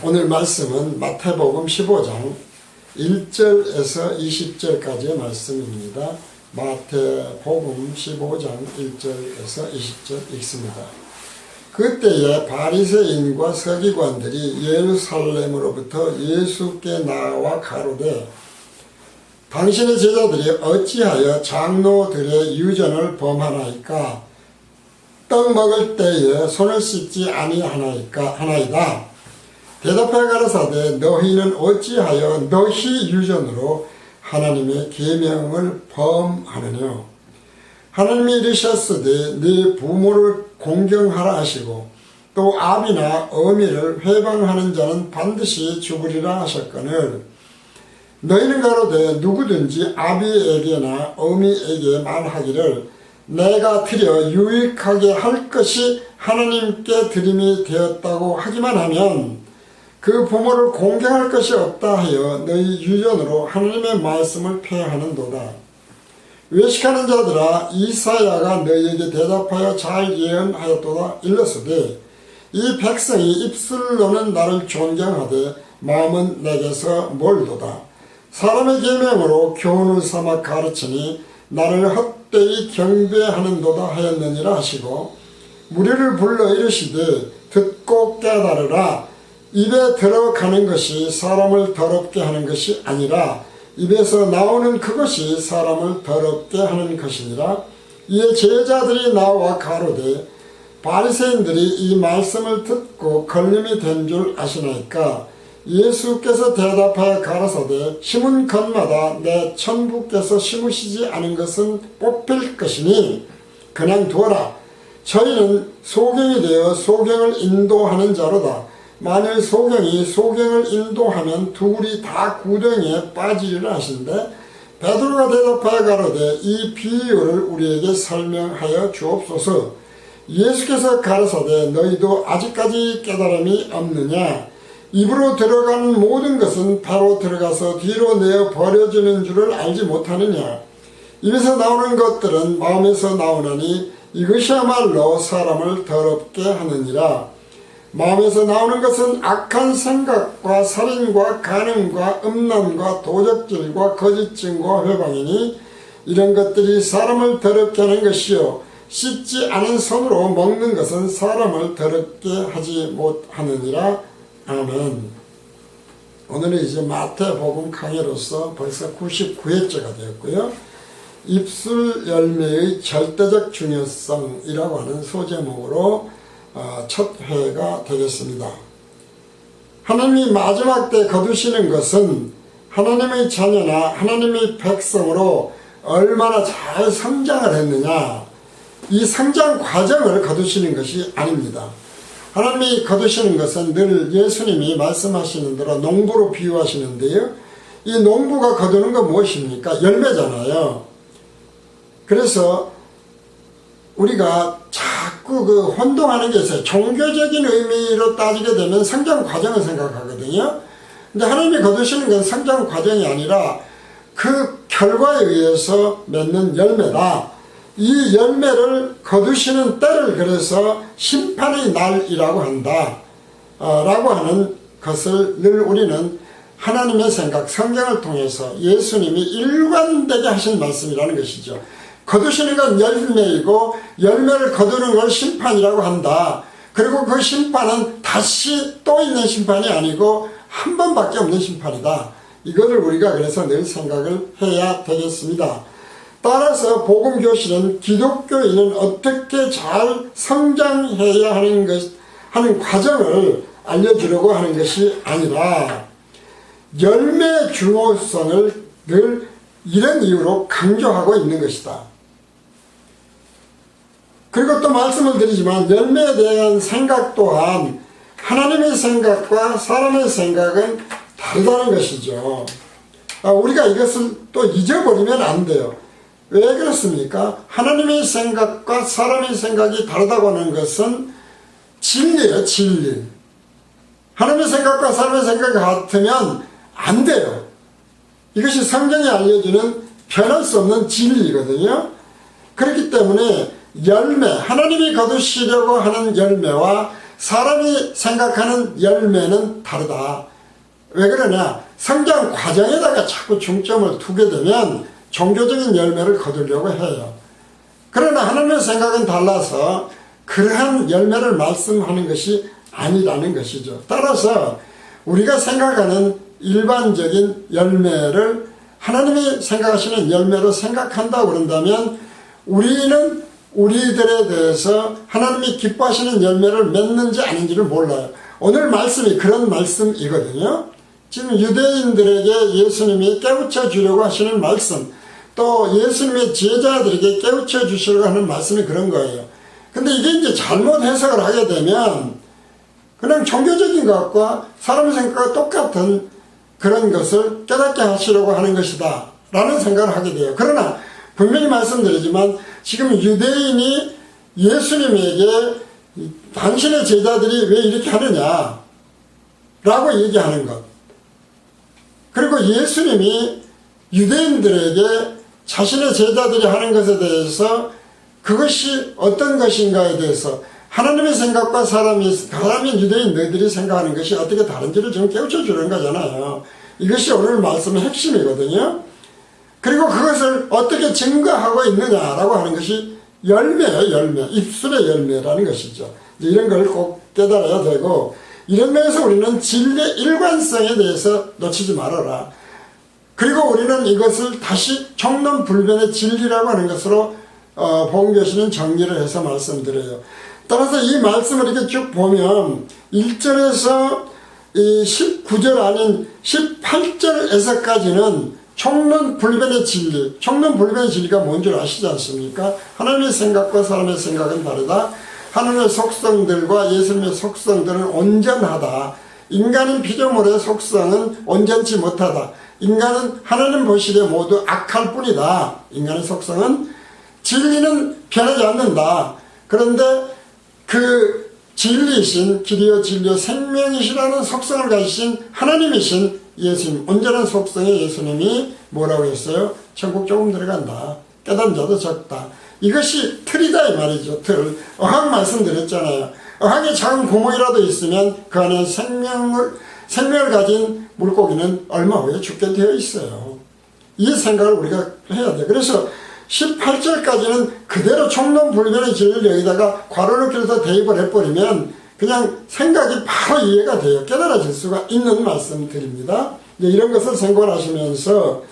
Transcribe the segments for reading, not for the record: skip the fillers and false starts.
오늘 말씀은 마태복음 15장 1절에서 20절까지의 말씀입니다. 마태복음 15장 1절에서 20절 읽습니다. 그때에 바리새인과 서기관들이 예루살렘으로부터 예수께 나와 가로되 당신의 제자들이 어찌하여 장로들의 유전을 범하나이까? 떡 먹을 때에 손을 씻지 아니하나이다. 대답하여 가라사대 너희는 어찌하여 너희 유전으로 하나님의 계명을 범하느냐? 하나님이 이르셨으되 네 부모를 공경하라 하시고 또 아비나 어미를 회방하는 자는 반드시 죽으리라 하셨거늘 너희는 가로되 누구든지 아비에게나 어미에게 말하기를 내가 드려 유익하게 할 것이 하나님께 드림이 되었다고 하기만 하면 그 부모를 공경할 것이 없다 하여 너희 유전으로 하나님의 말씀을 폐하는도다. 외식하는 자들아 이사야가 너희에게 대답하여 잘 예언하였도다. 일렀으되 이 백성이 입술로는 나를 존경하되 마음은 내게서 멀도다. 사람의 계명으로 교훈을 삼아 가르치니 나를 헛되이 경배하는도다 하였느니라 하시고 무리를 불러 이르시되 듣고 깨달으라. 입에 들어가는 것이 사람을 더럽게 하는 것이 아니라 입에서 나오는 그것이 사람을 더럽게 하는 것이니라. 이에 제자들이 나와 가로되 바리새인들이 이 말씀을 듣고 걸림이 된 줄 아시나이까? 예수께서 대답하여 가라사대 심은 것마다 내 천부께서 심으시지 않은 것은 뽑힐 것이니 그냥 두어라. 저희는 소경이 되어 소경을 인도하는 자로다. 만일 소경이 소경을 인도하면 둘이 다 구덩이에 빠지리라 하신대 베드로가 대답하여 가로되 이 비유를 우리에게 설명하여 주옵소서. 예수께서 가라사대 너희도 아직까지 깨달음이 없느냐? 입으로 들어가는 모든 것은 배로 들어가서 뒤로 내어 버려지는 줄을 알지 못하느냐? 입에서 나오는 것들은 마음에서 나오나니 이것이야말로 사람을 더럽게 하느니라. 마음에서 나오는 것은 악한 생각과 살인과 간음과 음란과 도적질과 거짓증과 회방이니 이런 것들이 사람을 더럽게 하는 것이요 씻지 않은 손으로 먹는 것은 사람을 더럽게 하지 못하느니라. 아멘. 오늘은 이제 마태복음 강의로서 벌써 99회째가 되었고요. 입술 열매의 절대적 중요성이라고 하는 소제목으로 첫 회가 되겠습니다. 하나님이 마지막 때 거두시는 것은 하나님의 자녀나 하나님의 백성으로 얼마나 잘 성장을 했느냐, 이 성장 과정을 거두시는 것이 아닙니다. 하나님이 거두시는 것은 늘 예수님이 말씀하시는 대로 농부로 비유하시는데요. 이 농부가 거두는 건 무엇입니까? 열매잖아요. 그래서 우리가 자꾸 혼동하는 게 있어요. 종교적인 의미로 따지게 되면 성장 과정을 생각하거든요. 근데 하나님이 거두시는 건 성장 과정이 아니라 그 결과에 의해서 맺는 열매다. 이 열매를 거두시는 때를 그래서 심판의 날이라고 한다. 라고 하는 것을 늘 우리는 하나님의 생각, 성경을 통해서 예수님이 일관되게 하신 말씀이라는 것이죠. 거두시는 건 열매이고 열매를 거두는 걸 심판이라고 한다. 그리고 그 심판은 다시 또 있는 심판이 아니고 한 번밖에 없는 심판이다. 이거를 우리가 그래서 늘 생각을 해야 되겠습니다. 따라서 복음교실은 기독교인은 어떻게 잘 성장해야 하는 과정을 알려주려고 하는 것이 아니라 열매의 중요성을 늘 이런 이유로 강조하고 있는 것이다. 그리고 또 말씀을 드리지만 열매에 대한 생각 또한 하나님의 생각과 사람의 생각은 다르다는 것이죠. 우리가 이것을 또 잊어버리면 안 돼요. 왜 그렇습니까? 하나님의 생각과 사람의 생각이 다르다고 하는 것은 진리예요, 진리. 하나님의 생각과 사람의 생각이 같으면 안 돼요. 이것이 성경이 알려주는 변할 수 없는 진리거든요. 그렇기 때문에 열매, 하나님이 거두시려고 하는 열매와 사람이 생각하는 열매는 다르다. 왜 그러냐? 성장 과정에다가 자꾸 중점을 두게 되면 종교적인 열매를 거두려고 해요. 그러나 하나님의 생각은 달라서 그러한 열매를 말씀하는 것이 아니라는 것이죠. 따라서 우리가 생각하는 일반적인 열매를 하나님이 생각하시는 열매로 생각한다고 그런다면 우리는 우리들에 대해서 하나님이 기뻐하시는 열매를 맺는지 아닌지를 몰라요. 오늘 말씀이 그런 말씀이거든요. 지금 유대인들에게 예수님이 깨우쳐 주려고 하시는 말씀, 또 예수님의 제자들에게 깨우쳐 주시려고 하는 말씀이 그런 거예요. 근데 이게 이제 잘못 해석을 하게 되면 그냥 종교적인 것과 사람 생각과 똑같은 그런 것을 깨닫게 하시려고 하는 것이다 라는 생각을 하게 돼요. 그러나 분명히 말씀드리지만 지금 유대인이 예수님에게 당신의 제자들이 왜 이렇게 하느냐 라고 얘기하는 것, 그리고 예수님이 유대인들에게 자신의 제자들이 하는 것에 대해서 그것이 어떤 것인가에 대해서 하나님의 생각과 사람인 유대인 너희들이 생각하는 것이 어떻게 다른지를 지금 깨우쳐 주는 거잖아요. 이것이 오늘 말씀의 핵심이거든요. 그리고 그것을 어떻게 증거하고 있느냐라고 하는 것이 열매예요. 열매. 입술의 열매라는 것이죠. 이런 걸 꼭 깨달아야 되고, 이런 면에서 우리는 진리의 일관성에 대해서 놓치지 말아라. 그리고 우리는 이것을 다시 총론불변의 진리라고 하는 것으로 복음교실은 정리를 해서 말씀드려요. 따라서 이 말씀을 이렇게 쭉 보면 1절에서 이 19절 아닌 18절에서까지는 총론불변의 진리, 총론불변의 진리가 뭔 줄 아시지 않습니까? 하나님의 생각과 사람의 생각은 다르다. 하나님의 속성들과 예수님의 속성들은 온전하다. 인간인 피조물의 속성은 온전치 못하다. 인간은 하나님 보시기에 모두 악할 뿐이다. 인간의 속성은 진리는 변하지 않는다. 그런데 그 진리이신 길이요 진리요 생명이시라는 속성을 가지신 하나님이신 예수님, 온전한 속성의 예수님이 뭐라고 했어요? 천국 조금 들어간다. 깨달은 자도 적다. 이것이 틀이다 이 말이죠. 틀. 어항 말씀드렸잖아요. 어항에 작은 구멍이라도 있으면 그 안에 생명을 가진 물고기는 얼마 후에 죽게 되어 있어요. 이 생각을 우리가 해야 돼. 그래서 18절까지는 그대로 총론불변의 진리를 여기다가 괄호를 껴서 대입을 해버리면 그냥 생각이 바로 이해가 돼요. 깨달아질 수가 있는 말씀드립니다. 이런 것을 생각하시면서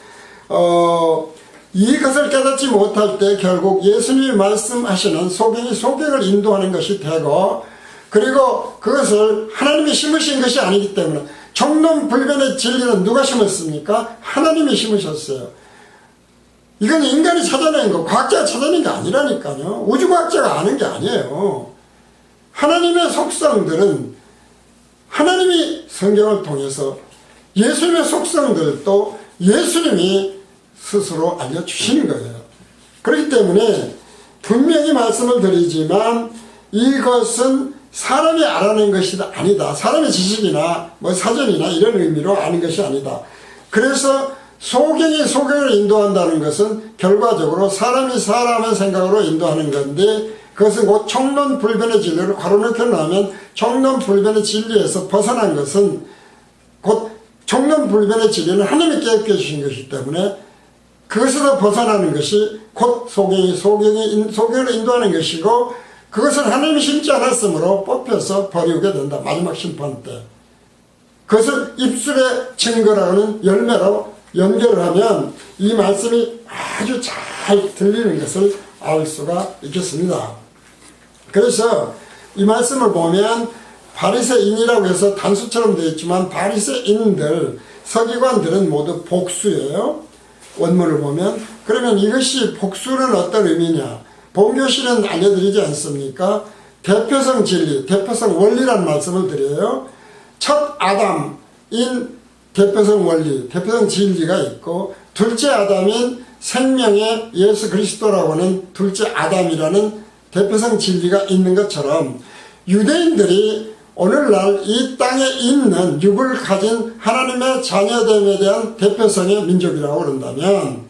이것을 깨닫지 못할 때 결국 예수님이 말씀하시는 소경이 소경을 인도하는 것이 되고, 그리고 그것을 하나님이 심으신 것이 아니기 때문에 총론불변의 진리는 누가 심었습니까? 하나님이 심으셨어요. 이건 인간이 찾아낸 거, 과학자가 찾아낸 게 아니라니까요. 우주과학자가 아는 게 아니에요. 하나님의 속성들은 하나님이 성경을 통해서 예수님의 속성들도 예수님이 스스로 알려주시는 거예요. 그렇기 때문에 분명히 말씀을 드리지만 이것은 사람이 알아낸 것이 아니다. 사람의 지식이나 뭐 사전이나 이런 의미로 아는 것이 아니다. 그래서 소경이 소경을 인도한다는 것은 결과적으로 사람이 사람의 생각으로 인도하는 건데, 그것은 곧 총론불변의 진리를 괄호넣고 나면 총론불변의 진리에서 벗어난 것은 곧 총론불변의 진리는 하나님이 깨닫게 주신 것이기 때문에 그것에서 벗어나는 것이 곧 소경을 인도하는 것이고, 그것은 하나님이 심지 않았으므로 뽑혀서 버리게 된다. 마지막 심판 때. 그것을 입술의 증거라는 열매로 연결을 하면 이 말씀이 아주 잘 들리는 것을 알 수가 있겠습니다. 그래서 이 말씀을 보면 바리새인이라고 해서 단수처럼 되어 있지만 바리새인들, 서기관들은 모두 복수예요. 원문을 보면. 그러면 이것이 복수는 어떤 의미냐? 본교실은 알려드리지 않습니까? 대표성 진리, 대표성 원리라는 말씀을 드려요. 첫 아담인 대표성 원리, 대표성 진리가 있고, 둘째 아담인 생명의 예수 그리스도라고 하는 둘째 아담이라는 대표성 진리가 있는 것처럼 유대인들이 오늘날 이 땅에 있는 육을 가진 하나님의 자녀됨에 대한 대표성의 민족이라고 그런다면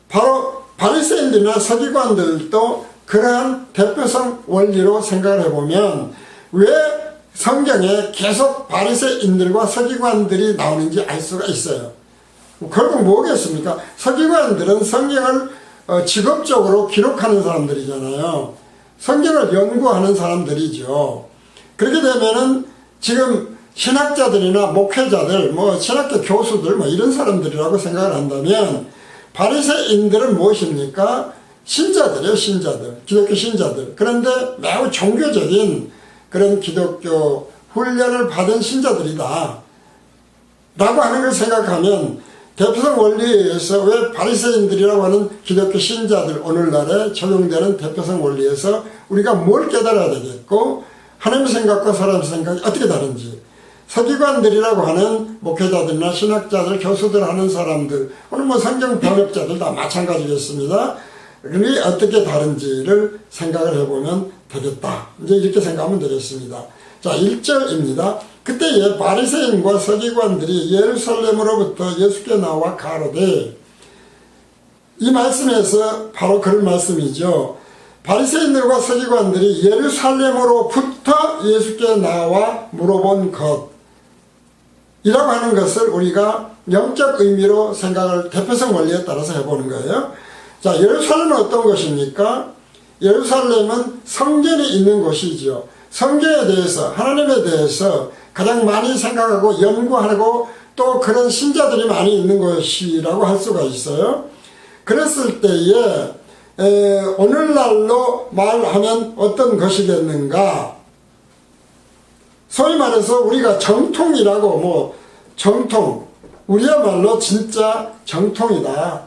바로 바리새인들이나 서기관들도 그러한 대표성 원리로 생각을 해보면 왜 성경에 계속 바리새인들과 서기관들이 나오는지 알 수가 있어요. 결국 뭐겠습니까? 서기관들은 성경을 직업적으로 기록하는 사람들이잖아요. 성경을 연구하는 사람들이죠. 그렇게 되면은 지금 신학자들이나 목회자들, 신학교 교수들, 이런 사람들이라고 생각을 한다면, 바리새인들은 무엇입니까? 신자들이에요, 신자들. 기독교 신자들. 그런데 매우 종교적인 그런 기독교 훈련을 받은 신자들이다 라고 하는 걸 생각하면, 대표성 원리에 의해서 왜 바리새인들이라고 하는 기독교 신자들, 오늘날에 적용되는 대표성 원리에서 우리가 뭘 깨달아야 되겠고, 하나님 생각과 사람 생각이 어떻게 다른지, 서기관들이라고 하는 목회자들이나 신학자들, 교수들 하는 사람들, 오늘 성경 번역자들 다 마찬가지겠습니다. 우리 어떻게 다른지를 생각을 해보면 되겠다. 이제 이렇게 생각하면 되겠습니다. 자, 1절입니다. 그때에 바리새인과 서기관들이 예루살렘으로부터 예수께 나와 가로되, 이 말씀에서 바로 그런 말씀이죠. 바리새인들과 서기관들이 예루살렘으로부터 예수께 나와 물어본 것 이라고 하는 것을 우리가 영적 의미로 생각을 대표성 원리에 따라서 해보는 거예요. 자, 예루살렘은 어떤 것입니까? 예루살렘은 성전이 있는 곳이죠. 성경에 대해서, 하나님에 대해서 가장 많이 생각하고 연구하고 또 그런 신자들이 많이 있는 곳이라고 할 수가 있어요. 그랬을 때에 오늘날로 말하면 어떤 것이겠는가? 소위 말해서 우리가 정통이라고 정통, 우리야말로 진짜 정통이다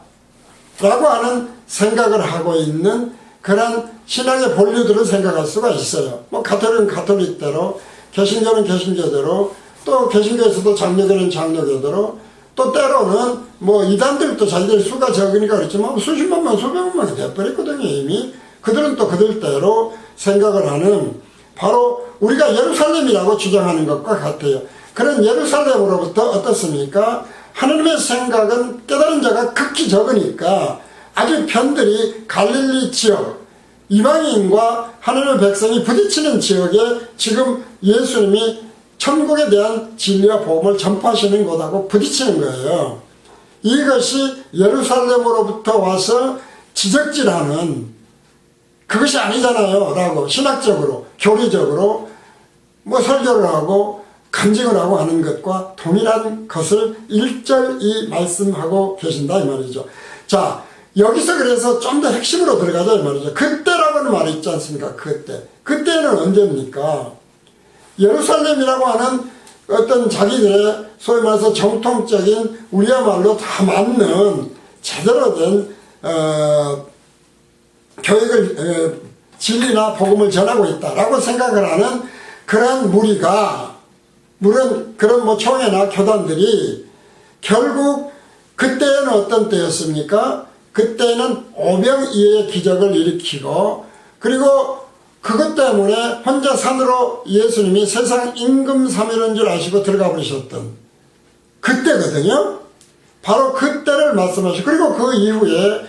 라고 하는 생각을 하고 있는 그런 신앙의 본류들을 생각할 수가 있어요. 가톨릭은 가톨릭대로, 개신교는 개신교대로, 또 개신교에서도 장로교는 장로교대로, 또 때로는 이단들도 자기들 수가 적으니까 그렇지만 수십만 명, 수백만 명이 돼버렸거든요, 이미. 그들은 또 그들대로 생각을 하는, 바로 우리가 예루살렘이라고 주장하는 것과 같아요. 그런 예루살렘으로부터 어떻습니까? 하나님의 생각은 깨달은 자가 극히 적으니까 아주 편들이 갈릴리 지역, 이방인과 하나님의 백성이 부딪히는 지역에 지금 예수님이 천국에 대한 진리와 복음을 전파하시는 곳하고 부딪히는 거예요. 이것이 예루살렘으로부터 와서 지적질하는 그것이 아니잖아요 라고 신학적으로, 교리적으로 설교를 하고 간증을 하고 하는 것과 동일한 것을 1절이 말씀하고 계신다 이 말이죠. 자, 여기서 그래서 좀 더 핵심으로 들어가자 이 말이죠. 그때라고는 말이 있지 않습니까? 그때는 언제입니까? 예루살렘이라고 하는 어떤 자기들의 소위 말해서 정통적인 우리야말로 다 맞는 제대로 된 교육을 진리나 복음을 전하고 있다라고 생각을 하는 그런 무리가, 물론 그런 총회나 교단들이 결국 그때는 어떤 때였습니까? 그때는 오병이어의 기적을 일으키고, 그리고 그것 때문에 혼자 산으로 예수님이 세상 임금사면인 줄 아시고 들어가 버리셨던 그때거든요. 바로 그때를 말씀하시고, 그리고 그 이후에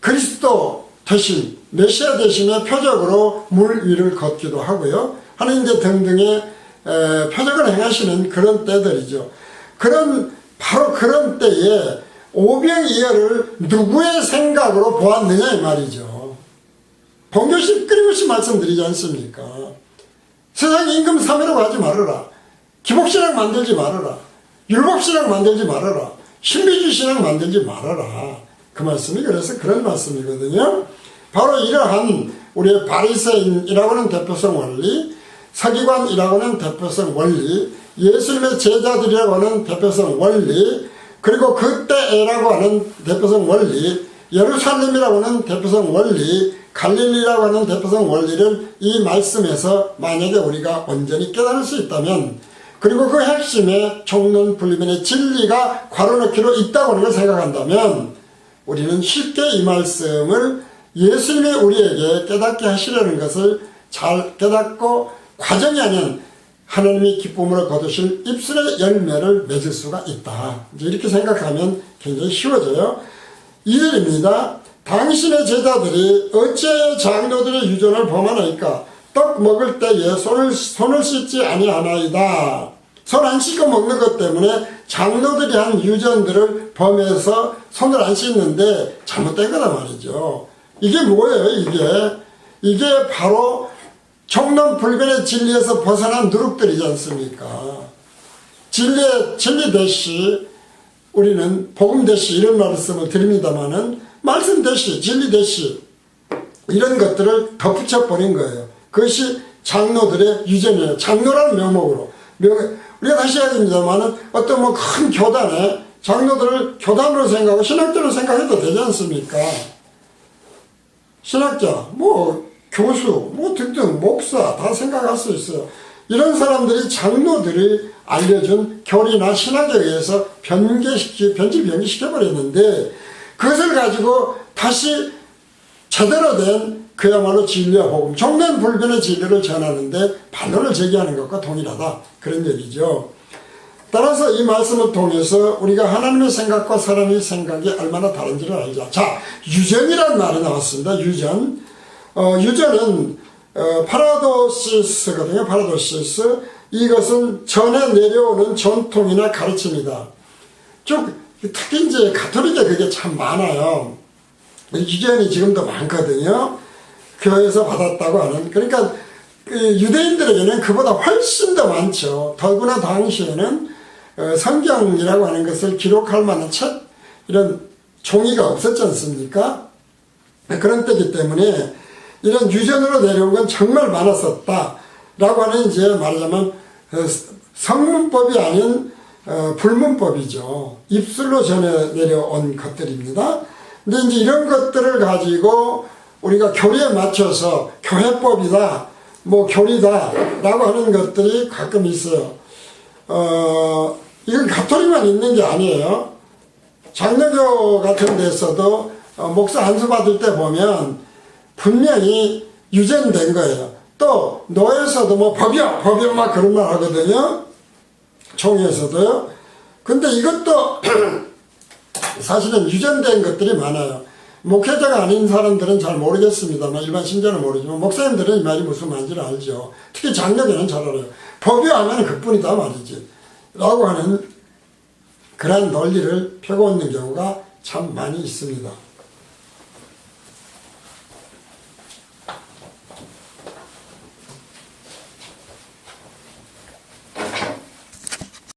그리스도 대신, 메시아 대신의 표적으로 물 위를 걷기도 하고요. 하나님의 등등의 표적을 행하시는 그런 때들이죠. 바로 그런 때에 오병이어를 누구의 생각으로 보았느냐 이 말이죠. 본교시 끊임없이 말씀드리지 않습니까? 세상 임금 사매라고 하지 말아라. 기복신앙 만들지 말아라. 율법신앙 만들지 말아라. 신비주의신앙 만들지 말아라. 그 말씀이 그래서 그런 말씀이거든요. 바로 이러한 우리의 바리새인이라고 하는 대표성 원리, 서기관이라고 하는 대표성 원리, 예수님의 제자들이라고 하는 대표성 원리, 그리고 그때라고 하는 대표성 원리, 예루살렘이라고 하는 대표성 원리, 갈릴리라고 하는 대표성 원리를 이 말씀에서 만약에 우리가 온전히 깨달을 수 있다면, 그리고 그 핵심에 총론 불리면의 진리가 괄호넣기로 있다고 하는 걸 생각한다면, 우리는 쉽게 이 말씀을 예수님이 우리에게 깨닫게 하시려는 것을 잘 깨닫고 과정이 아닌 하나님이 기쁨으로 거두실 입술의 열매를 맺을 수가 있다. 이제 이렇게 생각하면 굉장히 쉬워져요. 2절입니다. 당신의 제자들이 어찌하여 장로들의 유전을 범하나이까? 떡 먹을 때에 손을 씻지 아니하나이다. 손 안 씻고 먹는 것 때문에 장로들이 한 유전들을 범해서 손을 안 씻는데 잘못된 거다 말이죠. 이게 뭐예요, 이게 바로 총론불변의 진리에서 벗어난 누룩들이지 않습니까? 진리 대시, 우리는 복음 대시 이런 말씀을 드립니다마는 말씀 대시, 진리 대시 이런 것들을 덧붙여 버린 거예요. 그것이 장로들의 유전이에요. 장로라는 명목으로. 우리가 다시 해야 됩니다만은 어떤 뭐 큰 교단에 장로들을 교단으로 생각하고 신학자로 생각해도 되지 않습니까? 신학자, 뭐 교수, 뭐 등등 목사 다 생각할 수 있어요. 이런 사람들이 장로들이 알려준 교리나 신학에 의해서 변질시켜버렸는데 그것을 가지고 다시 제대로 된 그야말로 진리와 복음, 종면불변의 진리를 전하는데 반론을 제기하는 것과 동일하다. 그런 얘기죠. 따라서 이 말씀을 통해서 우리가 하나님의 생각과 사람의 생각이 얼마나 다른지를 알자. 자, 유전이라는 말이 나왔습니다. 유전. 유전은 파라도시스거든요. 파라도시스. 이것은 전해 내려오는 전통이나 가르침이다. 특히 이제 가톨릭에 그게 참 많아요. 유전이 지금도 많거든요. 교회에서 받았다고 하는. 그러니까 유대인들에게는 그보다 훨씬 더 많죠. 더구나 당시에는 성경이라고 하는 것을 기록할 만한 책, 이런 종이가 없었지 않습니까? 그런 때이기 때문에 이런 유전으로 내려온 건 정말 많았었다. 라고 하는 이제 말하자면 성문법이 아닌 불문법이죠. 입술로 전해 내려온 것들입니다. 근데 이제 이런 것들을 가지고 우리가 교리에 맞춰서 교회법이다, 뭐 교리다 라고 하는 것들이 가끔 있어요. 이건 가톨릭만 있는 게 아니에요. 장로교 같은 데서도 목사 안수 받을 때 보면 분명히 유전된 거예요. 또 노예에서도 뭐 법이요 막 그런 말 하거든요. 총회에서도요. 근데 이것도 사실은 유전된 것들이 많아요. 목회자가 아닌 사람들은 잘 모르겠습니다만, 일반 신자는 모르지만 목사님들은 이 말이 무슨 말인지를 알죠. 특히 장로교는 잘 알아요. 법이 하면 그뿐이다 말이지 라고 하는 그런 논리를 펴고 있는 경우가 참 많이 있습니다.